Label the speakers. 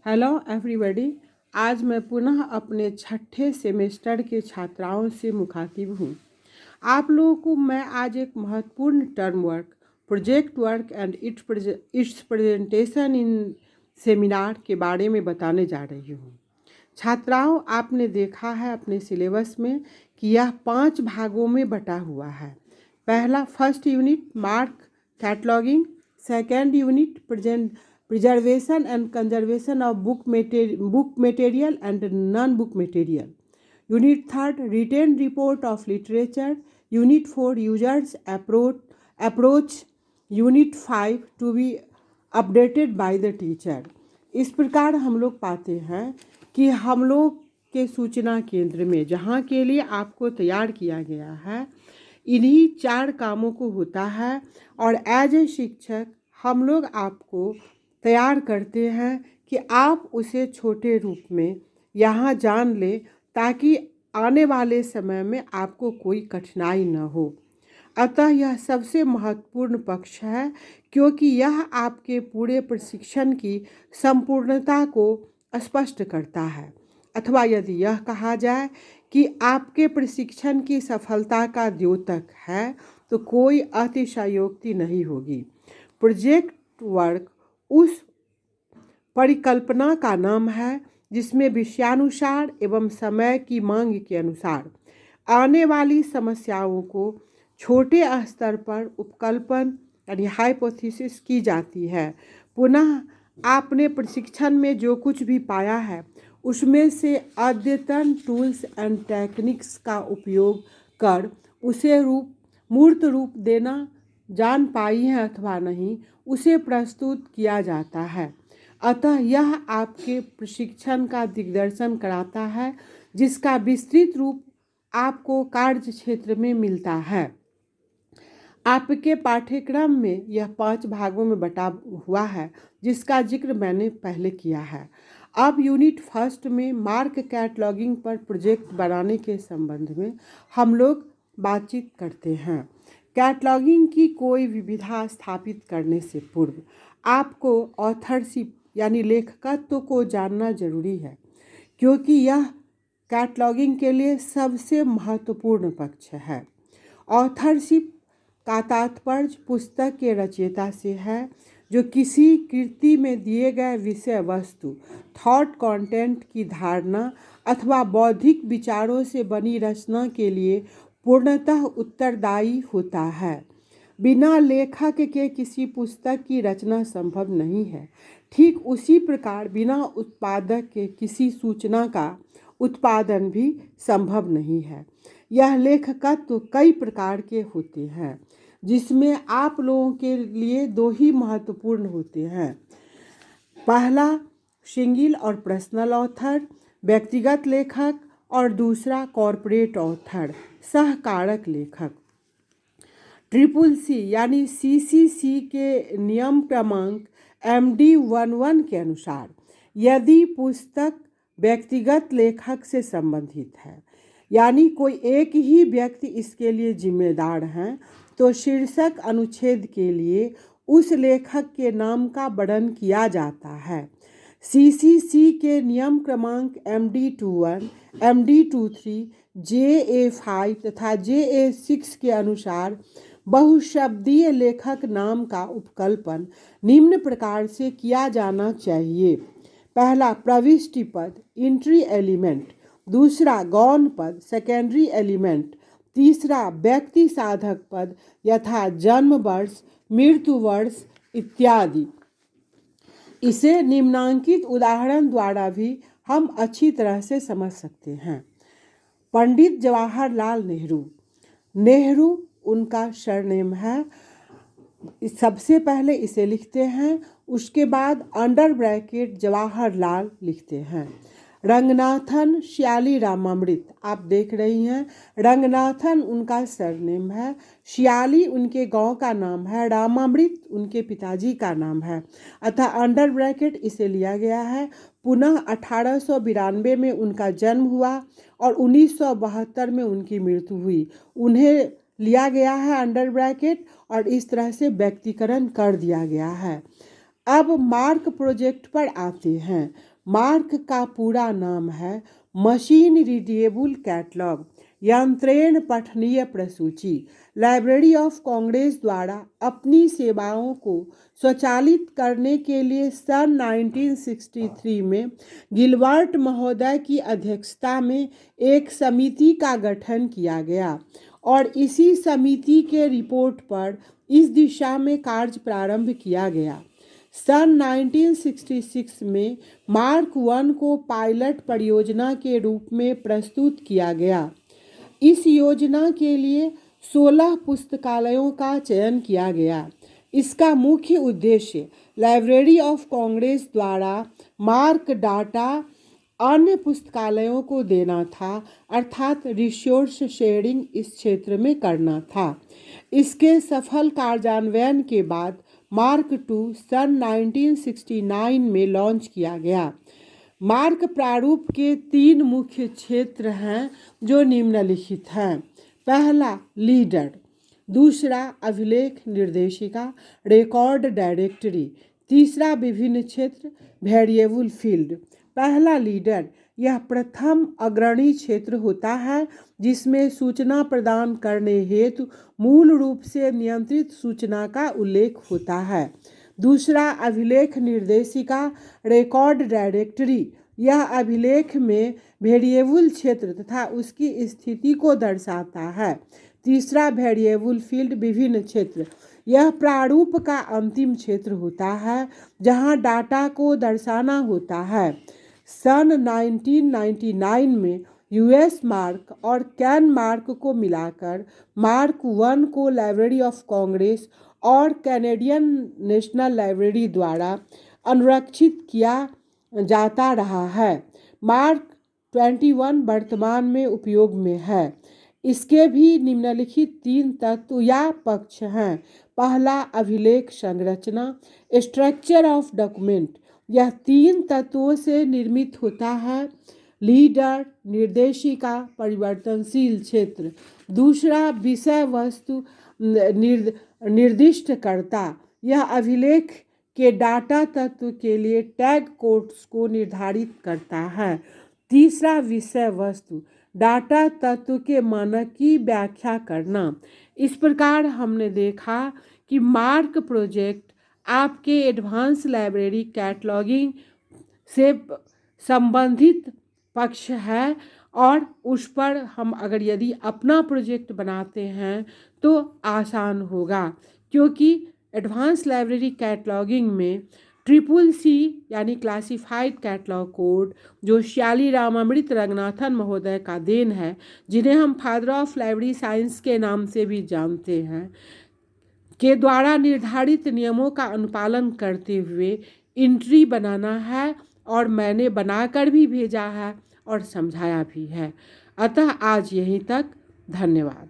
Speaker 1: Hello everybody. आज मैं पुनः अपने छठे सेमेस्टर के छात्राओं से मुखातिब हूँ। आप लोगों को मैं आज एक महत्वपूर्ण term work, project work and it's presentation in seminar के बारे में बताने जा रही हूँ। छात्राओं, आपने देखा है अपने सिलेबस में कि यह 5 भागों में बटा हुआ है। पहला first unit mark cataloguing, second unit preservation and conservation of book material and non-book material. Unit 3 written report of literature. Unit 4 users approach. Unit 5 to be updated by the teacher. इस प्रकार हम लोग पाते हैं कि हम लोग के सूचना केंद्र में जहाँ के लिए आपको तैयार किया गया है, इन्हीं 4 कामों को होता है। और एज ए शिक्षक हम लोग आपको तैयार करते हैं कि आप उसे छोटे रूप में यहाँ जान लें, ताकि आने वाले समय में आपको कोई कठिनाई न हो। अतः यह सबसे महत्वपूर्ण पक्ष है, क्योंकि यह आपके पूरे प्रशिक्षण की संपूर्णता को स्पष्ट करता है। अथवा यदि यह कहा जाए कि आपके प्रशिक्षण की सफलता का द्योतक है, तो कोई अतिशयोक्ति नहीं होगी। प्रोजेक्ट वर्क उस परिकल्पना का नाम है जिसमें विषयानुसार एवं समय की मांग के अनुसार आने वाली समस्याओं को छोटे स्तर पर उपकल्पन यानी हाइपोथेसिस की जाती है। पुनः आपने प्रशिक्षण में जो कुछ भी पाया है, उसमें से अद्यतन टूल्स एंड टेक्निक्स का उपयोग कर उसे मूर्त रूप देना जान पाई है अथवा नहीं, उसे प्रस्तुत किया जाता है। अतः यह आपके प्रशिक्षण का दिग्दर्शन कराता है, जिसका विस्तृत रूप आपको कार्य क्षेत्र में मिलता है। आपके पाठ्यक्रम में यह 5 भागों में बटा हुआ है, जिसका जिक्र मैंने पहले किया है। अब यूनिट फर्स्ट में मार्क कैटलॉगिंग पर प्रोजेक्ट बनाने के संबंध में हम लोग बातचीत करते हैं। कैटलॉगिंग की कोई विविधा स्थापित करने से पूर्व आपको ऑथरशिप यानी लेखकत्व को जानना जरूरी है, क्योंकि यह कैटलॉगिंग के लिए सबसे महत्वपूर्ण पक्ष है। ऑथरशिप का तात्पर्य पुस्तक के रचयिता से है, जो किसी कृति में दिए गए विषय वस्तु थॉट कंटेंट की धारणा अथवा बौद्धिक विचारों से बनी रचना के लिए पूर्णतः उत्तरदायी होता है। बिना लेखक के किसी पुस्तक की रचना संभव नहीं है। ठीक उसी प्रकार बिना उत्पादक के किसी सूचना का उत्पादन भी संभव नहीं है। यह लेखकत्व कई प्रकार के होते हैं, जिसमें आप लोगों के लिए 2 ही महत्वपूर्ण होते हैं। पहला सिंगल और पर्सनल ऑथर, व्यक्तिगत लेखक, और दूसरा कॉर्पोरेट ऑथर, सहकारक लेखक। CCC यानी CCC के नियम क्रमांक MD 11 के अनुसार यदि पुस्तक व्यक्तिगत लेखक से संबंधित है, यानी कोई एक ही व्यक्ति इसके लिए जिम्मेदार है, तो शीर्षक अनुच्छेद के लिए उस लेखक के नाम का वर्णन किया जाता है। CCC के नियम क्रमांक MD 21, MD 23, JA 5 तथा JA 6 के अनुसार बहुशब्दीय लेखक नाम का उपकल्पन निम्न प्रकार से किया जाना चाहिए। पहला प्रविष्टि पद इंट्री एलिमेंट, दूसरा गौण पद सेकेंडरी एलिमेंट, तीसरा व्यक्ति साधक पद यथा जन्म वर्ष, मृत्यु वर्ष इत्यादि। इसे निम्नांकित उदाहरण द्वारा भी हम अच्छी तरह से समझ सकते हैं। पंडित जवाहरलाल नेहरू उनका सरनेम है। सबसे पहले इसे लिखते हैं, उसके बाद अंडर ब्रैकेट जवाहरलाल लिखते हैं। रंगनाथन श्याली रामामृत, आप देख रही हैं, रंगनाथन उनका सरनेम है, श्याली उनके गांव का नाम है, रामामृत उनके पिताजी का नाम है। अतः अंडर ब्रैकेट इसे लिया गया है। पुनः 1892 में उनका जन्म हुआ और 1972 में उनकी मृत्यु हुई। उन्हें लिया गया है अंडर ब्रैकेट और इस तरह से व्यक्तिकरण कर दिया गया है। अब मार्क प्रोजेक्ट पर आते हैं। मार्क का पूरा नाम है मशीन रीडेबल कैटलॉग, यंत्रेण पठनीय प्रसूची। लाइब्रेरी ऑफ कांग्रेस द्वारा अपनी सेवाओं को स्वचालित करने के लिए सन 1963 में गिलबर्ट महोदय की अध्यक्षता में एक समिति का गठन किया गया और इसी समिति के रिपोर्ट पर इस दिशा में कार्य प्रारंभ किया गया। सन 1966 में मार्क 1 को पायलट परियोजना के रूप में प्रस्तुत किया गया। इस योजना के लिए 16 पुस्तकालयों का चयन किया गया। इसका मुख्य उद्देश्य लाइब्रेरी ऑफ कांग्रेस द्वारा मार्क डाटा अन्य पुस्तकालयों को देना था, अर्थात रिसोर्स शेयरिंग इस क्षेत्र में करना था। इसके सफल कार्यान्वयन के बाद मार्क 2 सन 1969 में लॉन्च किया गया। मार्क प्रारूप के 3 मुख्य क्षेत्र हैं जो निम्नलिखित हैं। पहला लीडर, दूसरा अभिलेख निर्देशिका रिकॉर्ड डायरेक्टरी, तीसरा विभिन्न क्षेत्र वेरिएबल फील्ड। पहला लीडर, यह प्रथम अग्रणी क्षेत्र होता है जिसमें सूचना प्रदान करने हेतु मूल रूप से नियंत्रित सूचना का उल्लेख होता है। दूसरा अभिलेख निर्देशिका रिकॉर्ड डायरेक्टरी, यह अभिलेख में वेरिएबल क्षेत्र तथा उसकी स्थिति को दर्शाता है। तीसरा वेरिएबल फील्ड विभिन्न क्षेत्र, यह प्रारूप का अंतिम क्षेत्र होता है जहां डाटा को दर्शाना होता है। सन 1999 में यूएस मार्क और कैन मार्क को मिलाकर मार्क 1 को लाइब्रेरी ऑफ कांग्रेस और कैनेडियन नेशनल लाइब्रेरी द्वारा अनुरक्षित किया जाता रहा है। मार्क 21 वर्तमान में उपयोग में है। इसके भी निम्नलिखित 3 तत्व या पक्ष हैं। पहला अभिलेख संरचना, स्ट्रक्चर ऑफ डॉक्यूमेंट, यह 3 तत्वों से निर्मित होता है। लीडर, निर्देशिका, परिवर्तनशील क्षेत्र। दूसरा विषय वस्तु निर्दिष्ट करता, यह अभिलेख के डाटा तत्व के लिए टैग कोड्स को निर्धारित करता है। तीसरा विषय वस्तु, डाटा तत्व के मानक की व्याख्या करना। इस प्रकार हमने देखा कि मार्क प्रोजेक्ट आपके एडवांस लाइब्रेरी कैटलॉगिंग से संबंधित पक्ष है और उस पर हम अगर यदि अपना प्रोजेक्ट बनाते हैं तो आसान होगा, क्योंकि एडवांस लाइब्रेरी कैटलॉगिंग में CCC यानी क्लासिफाइड कैटलॉग कोड, जो श्याली रामामृत रंगनाथन महोदय का देन है, जिन्हें हम फादर ऑफ लाइब्रेरी साइंस के नाम से भी जानते हैं, के द्वारा निर्धारित नियमों का अनुपालन करते हुए एंट्री बनाना है और मैंने बनाकर भी भेजा है और समझाया भी है। अतः आज यहीं तक, धन्यवाद।